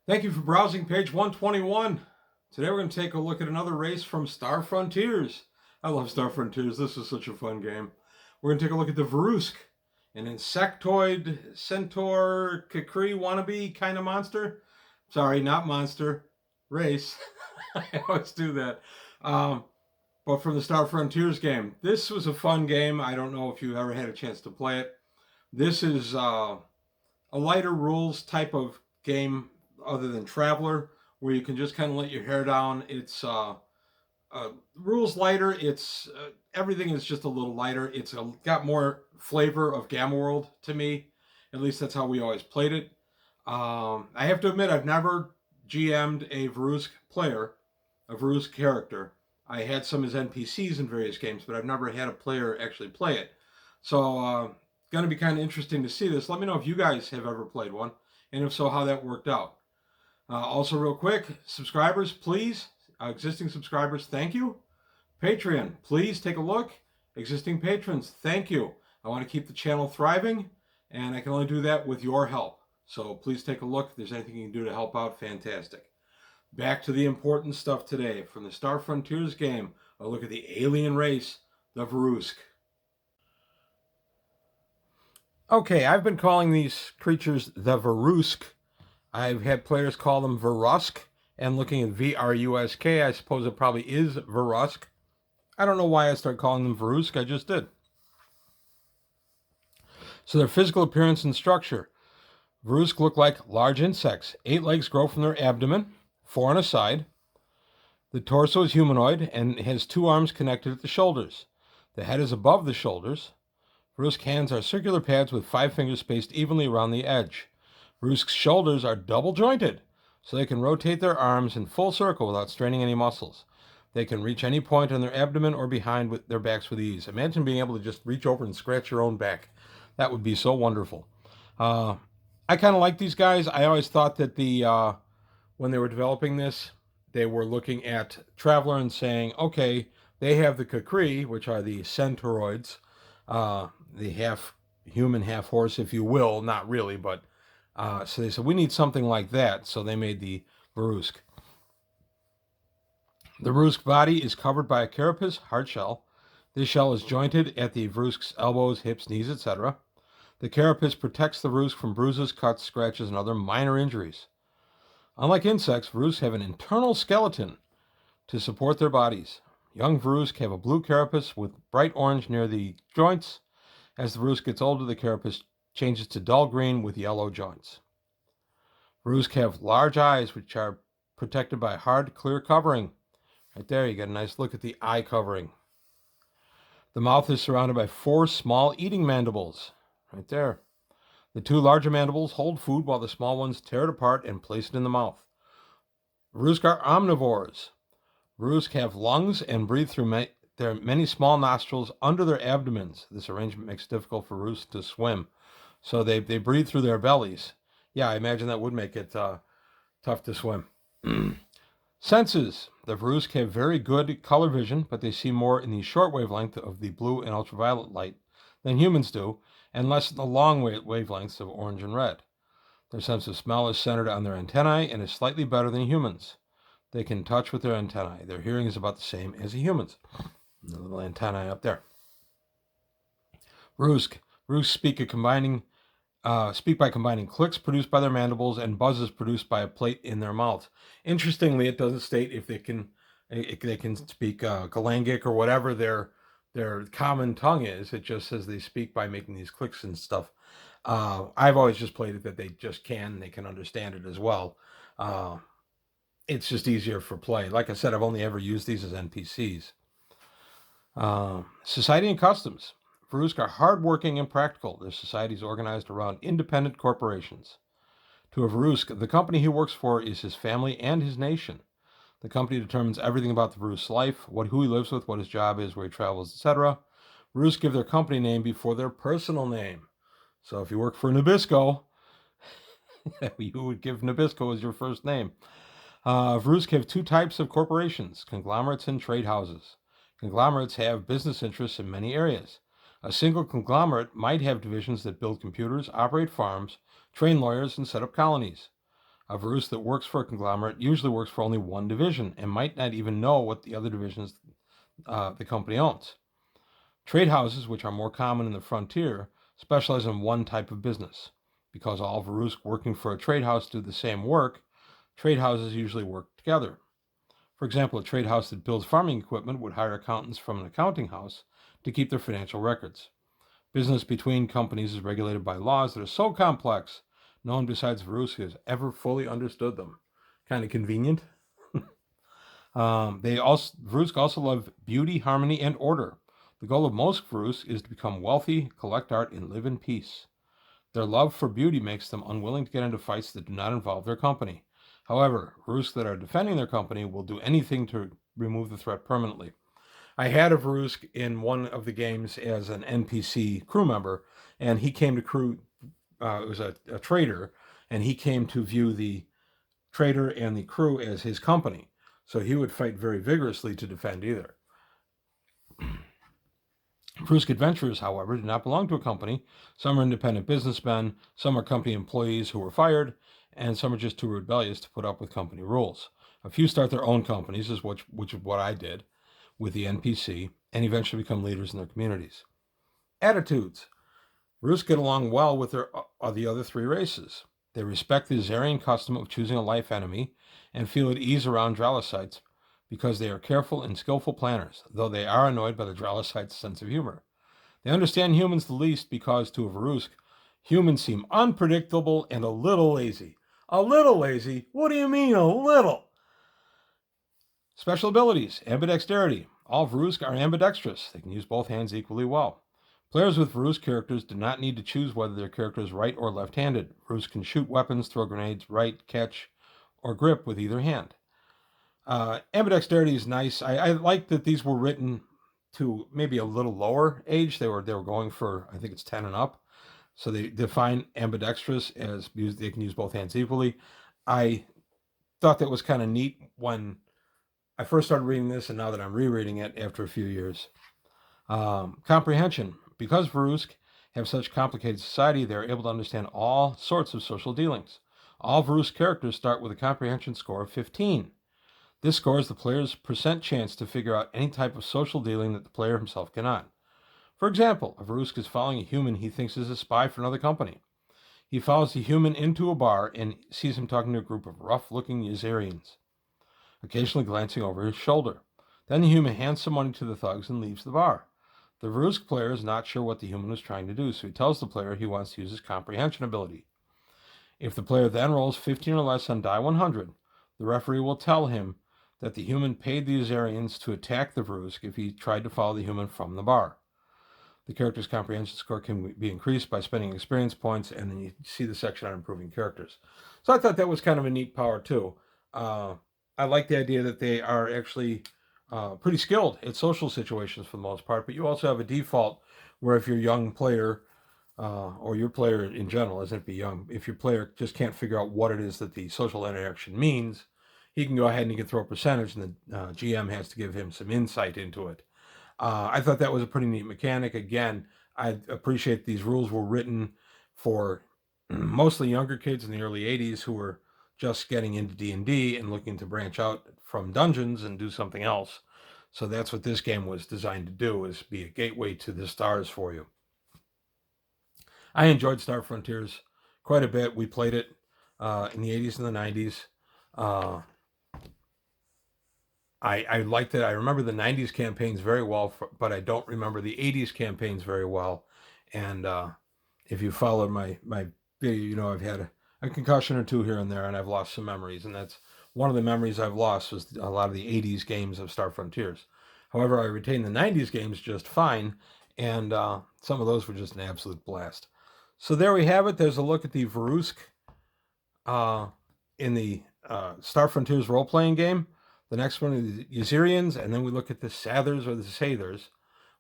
Thank you for browsing page 121. Today we're going to take a look at another race from Star Frontiers. I love Star Frontiers. This is such a fun game. We're going to take a look at the Vrusk, an insectoid, centaur, Kukri wannabe kind of monster. Sorry, not monster. Race. I always do that. But from the Star Frontiers game. This was a fun game. I don't know if you ever had a chance to play it. This is a lighter rules type of game other than Traveler, where you can just kind of let your hair down. It's rules lighter. It's everything is just a little lighter. It's got more flavor of Gamma World to me. At least that's how we always played it. I have to admit, I've never GM'd a Vrusk player, a Vrusk character. I had some as NPCs in various games, but I've never had a player actually play it. So, going to be kind of interesting to see this. Let me know if you guys have ever played one, and if so, how that worked out. Also, real quick, subscribers, please. Existing subscribers, thank you. Patreon, please take a look. Existing patrons, thank you. I want to keep the channel thriving, and I can only do that with your help. So please take a look. If there's anything you can do to help out, fantastic. Back to the important stuff today. From the Star Frontiers game, a look at the alien race, the Vrusk. Okay, I've been calling these creatures the Vrusk. I've had players call them Vrusk, and looking at V-R-U-S-K, I suppose it probably is Vrusk. I don't know why I started calling them Vrusk, I just did. So their physical appearance and structure. Vrusk look like large insects. 8 legs grow from their abdomen, 4 on a side. The torso is humanoid and has 2 arms connected at the shoulders. The head is above the shoulders. Vrusk hands are circular pads with 5 fingers spaced evenly around the edge. Vrusk's shoulders are double jointed, so they can rotate their arms in full circle without straining any muscles. They can reach any point on their abdomen or behind with their backs with ease. Imagine being able to just reach over and scratch your own back. That would be so wonderful. I kind of like these guys. I always thought that when they were developing this, they were looking at Traveler and saying, okay, they have the Kukri, which are the centauroids, the half human, half horse, if you will. Not really, but so they said, we need something like that. So they made the Vrusk. The Vrusk body is covered by a carapace, hard shell. This shell is jointed at the Vrusk's elbows, hips, knees, etc. The carapace protects the Vrusk from bruises, cuts, scratches, and other minor injuries. Unlike insects, Vrusk have an internal skeleton to support their bodies. Young Vrusk have a blue carapace with bright orange near the joints. As the Vrusk gets older, the carapace changes to dull green with yellow joints. Vrusk have large eyes, which are protected by hard, clear covering. Right there, you get a nice look at the eye covering. The mouth is surrounded by 4 small eating mandibles. Right there. The 2 larger mandibles hold food while the small ones tear it apart and place it in the mouth. Vrusk are omnivores. Vrusk have lungs and breathe through their many small nostrils under their abdomens. This arrangement makes it difficult for Vrusk to swim. So they breathe through their bellies. Yeah, I imagine that would make it tough to swim. Senses. The Vrusk have very good color vision, but they see more in the short wavelength of the blue and ultraviolet light than humans do, and less in the long wavelengths of orange and red. Their sense of smell is centered on their antennae and is slightly better than humans. They can touch with their antennae. Their hearing is about the same as a human's. The little antennae up there. Vrusk speak by combining clicks produced by their mandibles and buzzes produced by a plate in their mouth. Interestingly, it doesn't state if they can speak Galangic or whatever their common tongue is. It just says they speak by making these clicks and stuff. I've always just played it that they just they can understand it as well. It's just easier for play. Like I said, I've only ever used these as NPCs. Society and customs. Vrusk are hardworking and practical. Their society is organized around independent corporations. To a Vrusk, the company he works for is his family and his nation. The company determines everything about the Vrusk's life, who he lives with, what his job is, where he travels, etc. Vrusk give their company name before their personal name. So if you work for Nabisco, you would give Nabisco as your first name. Vrusk have 2 types of corporations, conglomerates and trade houses. Conglomerates have business interests in many areas. A single conglomerate might have divisions that build computers, operate farms, train lawyers, and set up colonies. A Vrusk that works for a conglomerate usually works for only one division and might not even know what the other divisions the company owns. Trade houses, which are more common in the frontier, specialize in one type of business. Because all Vrusk working for a trade house do the same work, trade houses usually work together. For example, a trade house that builds farming equipment would hire accountants from an accounting house to keep their financial records. Business between companies is regulated by laws that are so complex, no one besides Vrusk has ever fully understood them. Kind of convenient. Vrusk also love beauty, harmony, and order. The goal of most Vrusk is to become wealthy, collect art, and live in peace. Their love for beauty makes them unwilling to get into fights that do not involve their company. However, Vrusk that are defending their company will do anything to remove the threat permanently. I had a Vrusk in one of the games as an NPC crew member, and he came to crew. It was a trader, and he came to view the trader and the crew as his company. So he would fight very vigorously to defend either. Vrusk adventurers, however, do not belong to a company. Some are independent businessmen, some are company employees who were fired, and some are just too rebellious to put up with company rules. A few start their own companies, which is what I did with the NPC, and eventually become leaders in their communities. Attitudes. Vrusk get along well with the other three races. They respect the Azarian custom of choosing a life enemy and feel at ease around Dralicites because they are careful and skillful planners, though they are annoyed by the Dralicites' sense of humor. They understand humans the least because, to a Vrusk, humans seem unpredictable and a little lazy. A little lazy? What do you mean, a little? Special abilities. Ambidexterity. All Vrusk are ambidextrous. They can use both hands equally well. Players with Vrusk characters do not need to choose whether their character is right or left-handed. Vrusk can shoot weapons, throw grenades, write, catch, or grip with either hand. Ambidexterity is nice. I like that these were written to maybe a little lower age. They were going for, I think it's 10 and up. So they define ambidextrous as they can use both hands equally. I thought that was kind of neat when I first started reading this, and now that I'm rereading it after a few years. Comprehension. Because Vrusk have such complicated society, they are able to understand all sorts of social dealings. All Vrusk characters start with a comprehension score of 15. This score is the player's percent chance to figure out any type of social dealing that the player himself cannot. For example, a Vrusk is following a human he thinks is a spy for another company. He follows the human into a bar and sees him talking to a group of rough-looking Azarians, occasionally glancing over his shoulder. Then the human hands some money to the thugs and leaves the bar. The Vrusk player is not sure what the human was trying to do, so he tells the player he wants to use his comprehension ability. If the player then rolls 15 or less on die 100, the referee will tell him that the human paid the Azarians to attack the Vrusk if he tried to follow the human from the bar. The character's comprehension score can be increased by spending experience points, and then you see the section on improving characters. So I thought that was kind of a neat power too. I like the idea that they are actually pretty skilled at social situations for the most part, but you also have a default where if you're a young player, or your player in general, isn't be young, if your player just can't figure out what it is that the social interaction means, he can go ahead and he can throw a percentage, and the GM has to give him some insight into it. I thought that was a pretty neat mechanic. Again, I appreciate these rules were written for mostly younger kids in the early 80s who were just getting into D&D and looking to branch out from dungeons and do something else. So that's what this game was designed to do, is be a gateway to the stars for you. I enjoyed Star Frontiers quite a bit. We played it in the 80s and the 90s. I liked it. I remember the 90s campaigns very well, but I don't remember the 80s campaigns very well. And if you followed my video, you know I've had a concussion or two here and there, and I've lost some memories. And that's one of the memories I've lost, was a lot of the 80s games of Star Frontiers. However, I retained the 90s games just fine, and some of those were just an absolute blast. So there we have it. There's a look at the Vrusk in the Star Frontiers role-playing game. The next one is the Azarians, and then we look at the Sathers or the Sathers,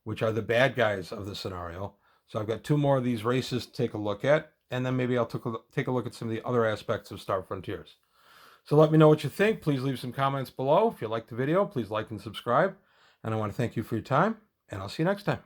which are the bad guys of the scenario. So I've got two more of these races to take a look at, and then maybe I'll take a look at some of the other aspects of Star Frontiers. So let me know what you think. Please leave some comments below. If you liked the video, please like and subscribe. And I want to thank you for your time, and I'll see you next time.